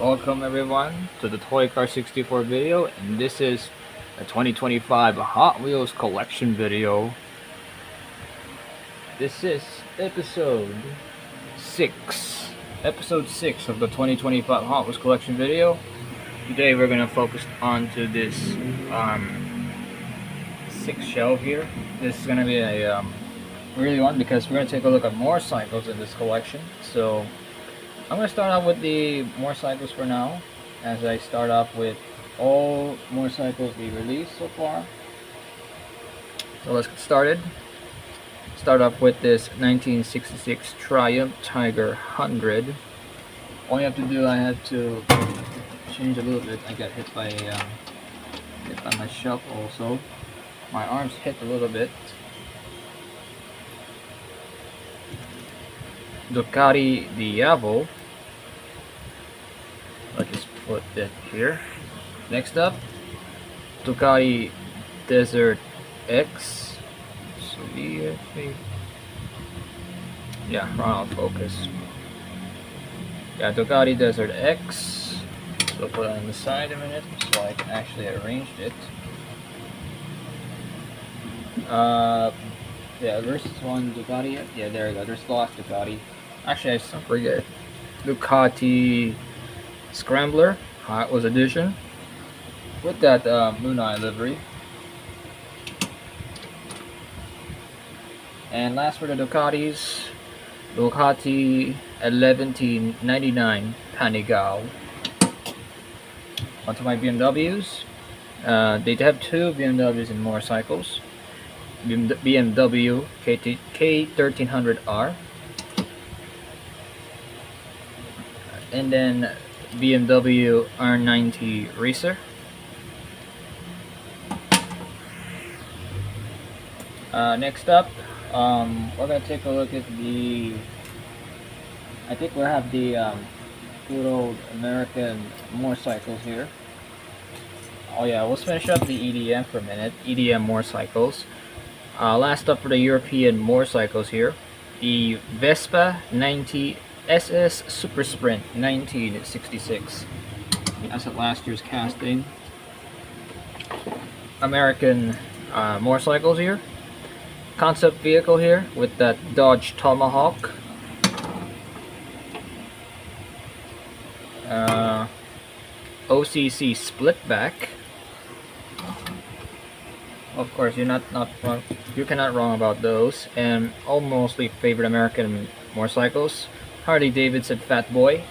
Welcome everyone to the Toy Car 64 video, and this is a 2025 Hot Wheels collection video. This is episode 6. Episode 6 of the 2025 Hot Wheels collection video. Today we're gonna focus on to this 6 shelf here. This is gonna be a really one because we're gonna take a look at motorcycles in this collection. So I'm going to start out with the motorcycles for now, as I start off with all motorcycles we released so far. So let's get started. Start off with this 1966 Triumph Tiger 100. All you have to do, I had to change a little bit. I got hit by my shelf also. My arms hit a little bit. Ducati Diavolo. Let's just put that here. Next up, Ducati Desert X. So yeah, run out of focus. Yeah, Ducati Desert X. So put it on the side a minute so I can actually arrange it. Yeah, there's one Ducati. Yeah, there we go. There's the last Ducati. Actually, I forget. Ducati Scrambler Hot Wheels edition with that Moon Eye livery. And last for the Ducatis, Ducati 1199 Panigale. Onto my BMWs. They have two BMWs in motorcycles. BMW K1300R, and then BMW R90 Racer. Next up, we're gonna take a look at the. I think we'll have the good old American motorcycles here. Oh yeah, let's finish up the EDM for a minute. EDM motorcycles. Last up for the European motorcycles here, the Vespa 90 SS Super Sprint 1966. That's at last year's casting. American motorcycles here. Concept vehicle here with that Dodge Tomahawk. OCC Splitback. Of course, you're not wrong. You cannot wrong about those. And all mostly favorite American motorcycles. Harley Davidson Fat Boy.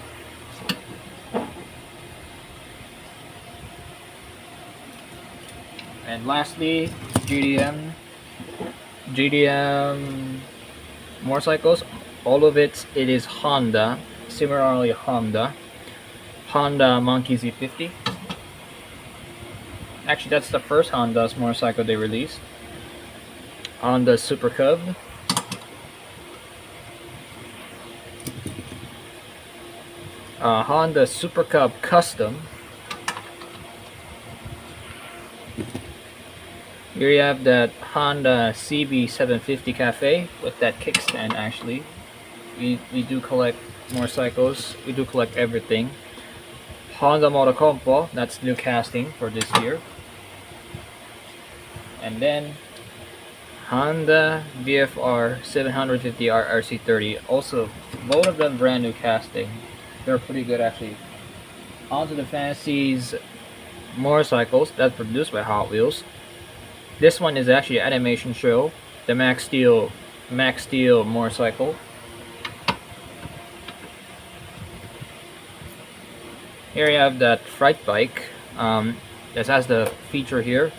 And lastly, GDM motorcycles. All of it is Honda. Similarly Honda Monkey Z50. Actually, that's the first Honda's motorcycle they released. Honda Super Cub. Honda Super Cub Custom. Here you have that Honda CB750 Cafe with that kickstand. Actually, we do collect motorcycles. We do collect everything. Honda Motocompo, that's new casting for this year. And then Honda VFR 750R RC30, also both of them brand new casting. They're pretty good actually. Onto the Fantasies motorcycles that's produced by Hot Wheels. This one is actually an animation show, the Max Steel motorcycle. Here you have that Fright Bike. This has the feature here,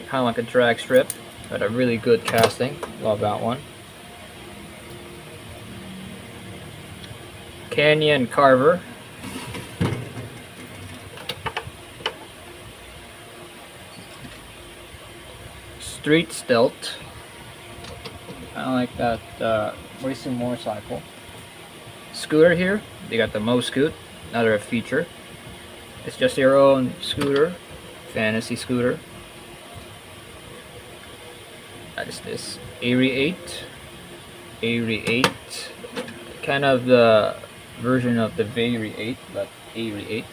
kind of like a drag strip, but a really good casting. Love that one. Canyon Carver. Street Stealth. Kind of like that racing motorcycle. Scooter here. They got the Mo Scoot, another feature. It's just your own scooter, fantasy scooter. That is this Airy 8, kind of the version of the Very 8, but Very 8.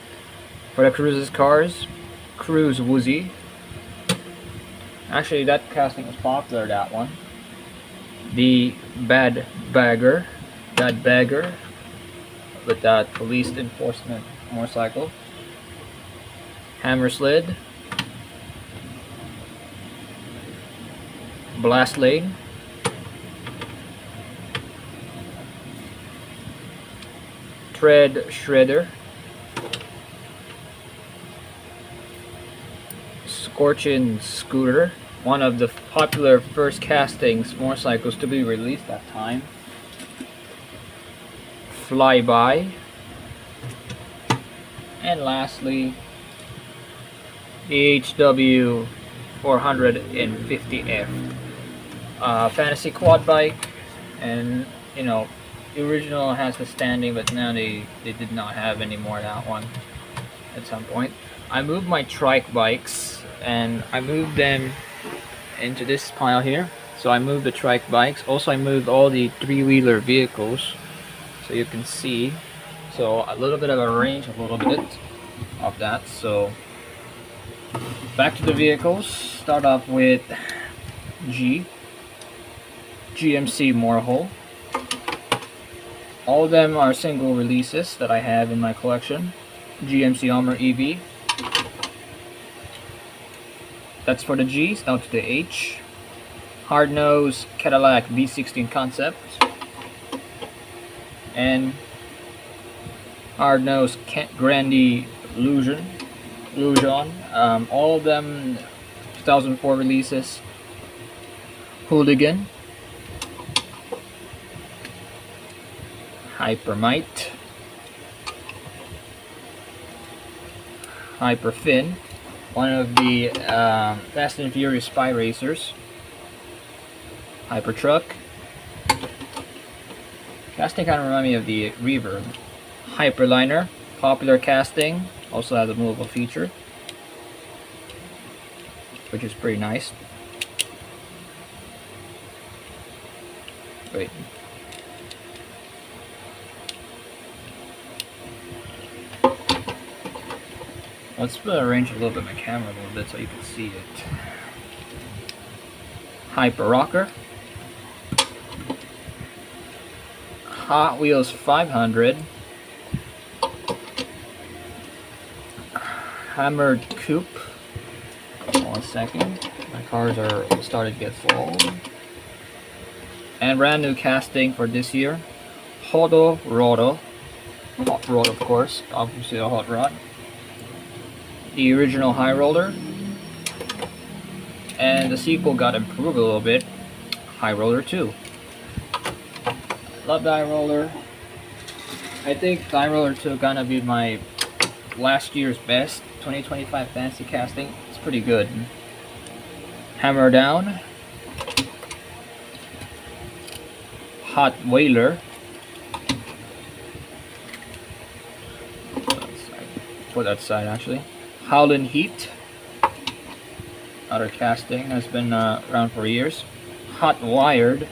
For the Cruises cars, Cruise Woozy. Actually, that casting was popular, that one. The Bad Bagger with that police enforcement motorcycle. Hammer Sled. Blast Lane. Tread Shredder. Scorchin Scooter, one of the popular first castings motorcycles to be released that time. Flyby. And lastly, the HW 450F. Fantasy quad bike, and you know, the original has the standing, but now they did not have any more of that one at some point. I moved my trike bikes and I moved them into this pile here. So I moved the trike bikes. Also I moved all the three-wheeler vehicles, so you can see. So a little bit of a range, a little bit of that. So back to the vehicles. Start off with GMC Moorhull. All of them are single releases that I have in my collection. GMC Hummer EV. That's for the G's. Now to the H. Hard-nose Cadillac V16 Concept. And hard-nose Grandi Illusion. All of them 2004 releases. Hooligan. Hypermite. Hyperfin, one of the Fast and Furious spy racers. Hypertruck. Casting kind of remind me of the Reverb. Hyperliner, popular casting, also has a movable feature, which is pretty nice. Wait. Let's arrange a little bit my camera a little bit so you can see it. Hyper Rocker. Hot Wheels 500. Hammered Coupe. 1 second. My cars are starting to get full. And brand new casting for this year. Hot Rod, of course. Obviously a hot rod. The original High Roller, and the sequel got improved a little bit. High Roller 2. Love the High Roller. I think High Roller 2 gonna be my last year's best 2025 fantasy casting. It's pretty good. Hammer Down. Hot Whaler. Put that side actually. Howlin' Heat, other casting, has been around for years. Hot Wired,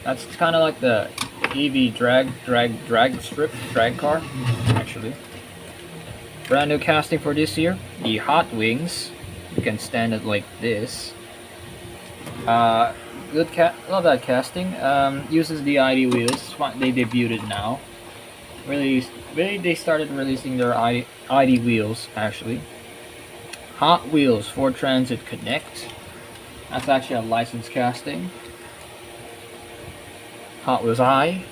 that's kind of like the EV drag car, actually. Brand new casting for this year, the Hot Wings. You can stand it like this. Love that casting. Uses the ID wheels. They debuted it now. Really, they started releasing their ID wheels actually. Hot Wheels Ford Transit Connect. That's actually a licensed casting. Hot Wheels I.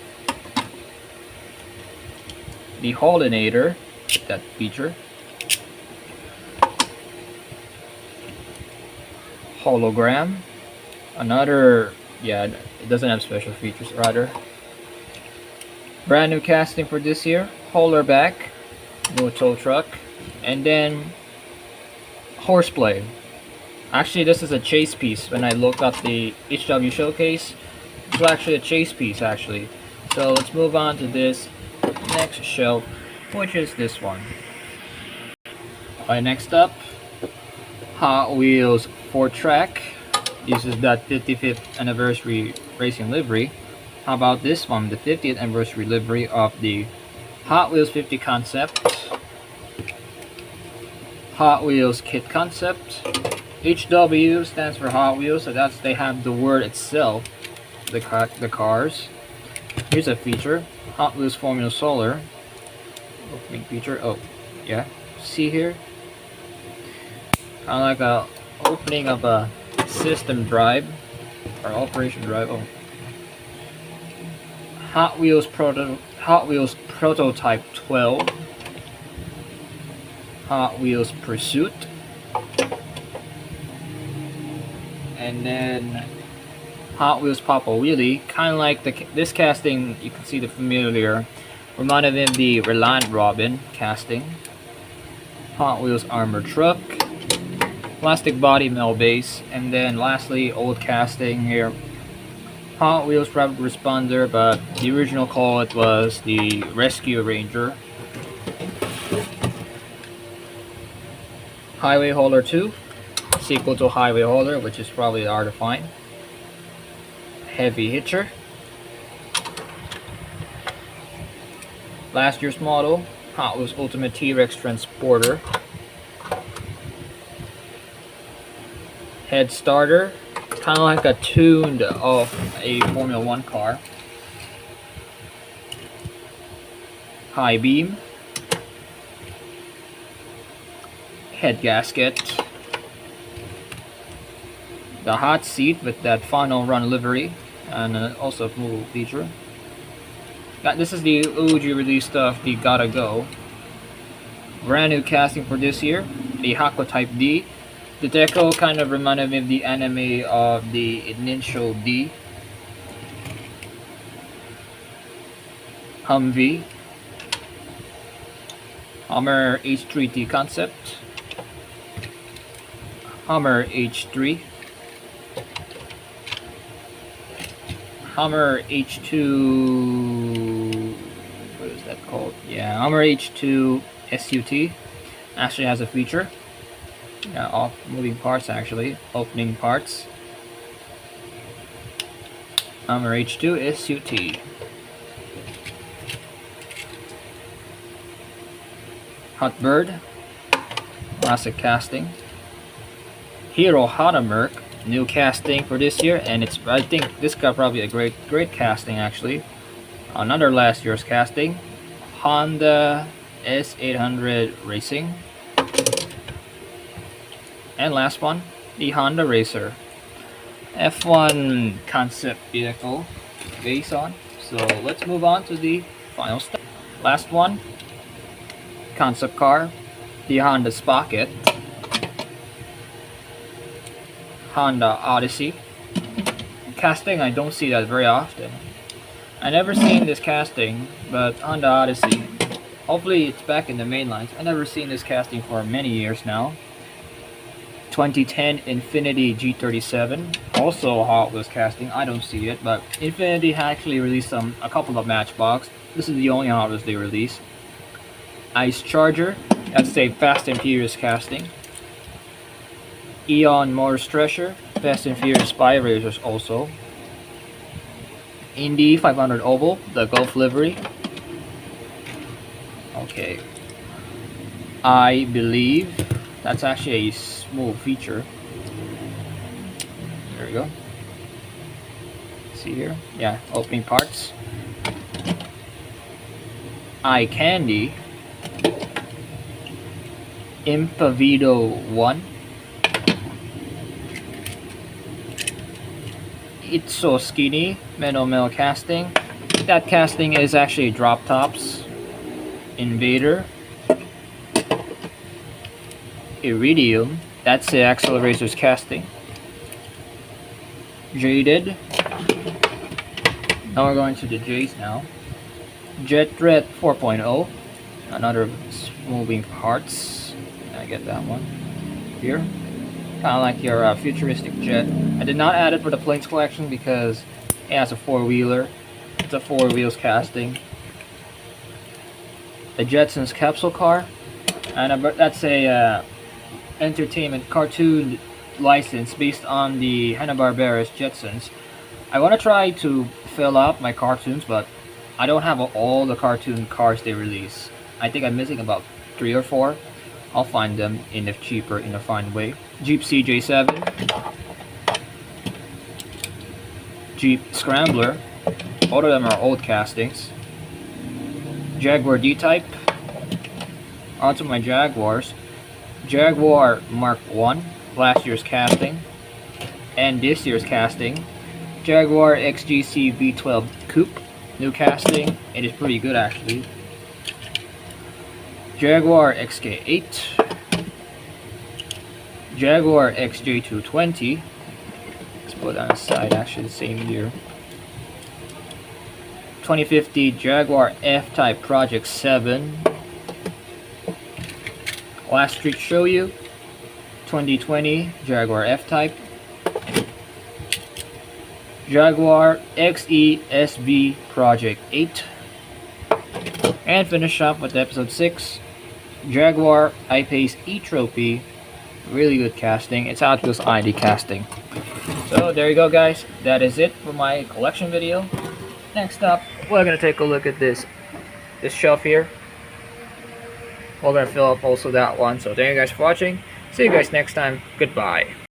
The Hollinator, that feature. Hologram. Another, yeah, it doesn't have special features rather. Brand new casting for this year. Hollerback, no tow truck, and then Horseplay. Actually, this is a chase piece. When I looked up the HW showcase, it's actually a chase piece actually. So let's move on to this next shelf, which is this one. Alright, next up, Hot Wheels 4Track. Uses that 55th anniversary racing livery. How about this one? The 50th anniversary livery of the Hot Wheels 50 concept. Hot Wheels kit concept. HW stands for Hot Wheels, so that's they have the word itself, the cars. Here's a feature, Hot Wheels Formula Solar. Opening feature. Oh, yeah. See here? Kind of like a opening of a system drive or operation drive. Oh. Hot Wheels Prototype 12. Hot Wheels Pursuit. And then Hot Wheels Papa Wheelie, kind of like this casting. You can see the familiar, reminded me of the Reliant Robin casting. Hot Wheels Armor Truck, plastic body metal base, and then lastly old casting here. Hot Wheels Rapid Responder, but the original call it was the Rescue Ranger. Highway Hauler 2, sequel to Highway Hauler, which is probably hard to find. Heavy Hitcher. Last year's model, Hot Wheels Ultimate T-Rex Transporter. Head Starter, kind of like a tuned of a Formula 1 car. High Beam. Head Gasket. The Hot Seat with that final run livery, and also a movable feature. This is the OG release of the Gotta Go. Brand new casting for this year, the Hako Type D. The deco kind of reminded me of the anime of the initial D. Humvee. Hummer H3T concept. Hummer H3. Hummer H2, what is that called? Yeah, Hummer H2 SUT actually has a feature. Yeah, off moving parts actually, opening parts. Hummer H2 SUT. Hot Bird, classic casting. Hero Hatamerk, new casting for this year, and I think this got probably a great casting actually. Another last year's casting, Honda S800 Racing, and last one, the Honda Racer F1 concept vehicle base on. So let's move on to the final step. Last one, concept car, the Honda Sprocket. Honda Odyssey. Casting, I don't see that very often. I never seen this casting, but Honda Odyssey. Hopefully it's back in the main lines. I never seen this casting for many years now. 2010 Infiniti G37. Also Hot Wheels casting. I don't see it, but Infiniti actually released a couple of Matchbox. This is the only Hot Wheels they released. Ice Charger. That's a Fast and Furious casting. Eon Morris Treasure, Fast and Furious Spy Racers also. Indy 500 Oval, the Gulf livery. Okay. I believe that's actually a small feature. There we go. See here? Yeah, opening parts. Eye Candy. Impavido 1. It's So Skinny, Metal casting. That casting is actually Drop Tops. Invader. Iridium, that's the Axle Racers casting. Jaded. Now we're going to the J's now. Jetret 4.0. Another moving parts. I get that one. Here. Kind of like your futuristic jet. I did not add it for the planes collection because it has a four-wheeler. It's a four wheels casting. The Jetsons capsule car, and that's a entertainment cartoon license based on the Hanna-Barbera's Jetsons. I want to try to fill up my cartoons, but I don't have all the cartoon cars they release. I think I'm missing about 3 or 4. I'll find them in a cheaper, in a fine way. Jeep CJ7, Jeep Scrambler. All of them are old castings. Jaguar D-Type. Onto my Jaguars. Jaguar Mark 1, last year's casting, and this year's casting. Jaguar XJC V12 Coupe, new casting. It is pretty good actually. Jaguar XK8. Jaguar XJ220. Let's put on the side, actually the same year. 2050 Jaguar F-Type Project 7. Last Street Show You. 2020 Jaguar F-Type. Jaguar XE-SB Project 8. And finish up with episode 6. Jaguar I-Pace E-Trophy. Really good casting. It's Hot Wheels ID casting. So there you go guys. That is it for my collection video. Next up, we're going to take a look at this shelf here. We're going to fill up also that one. So thank you guys for watching. See you guys next time. Goodbye.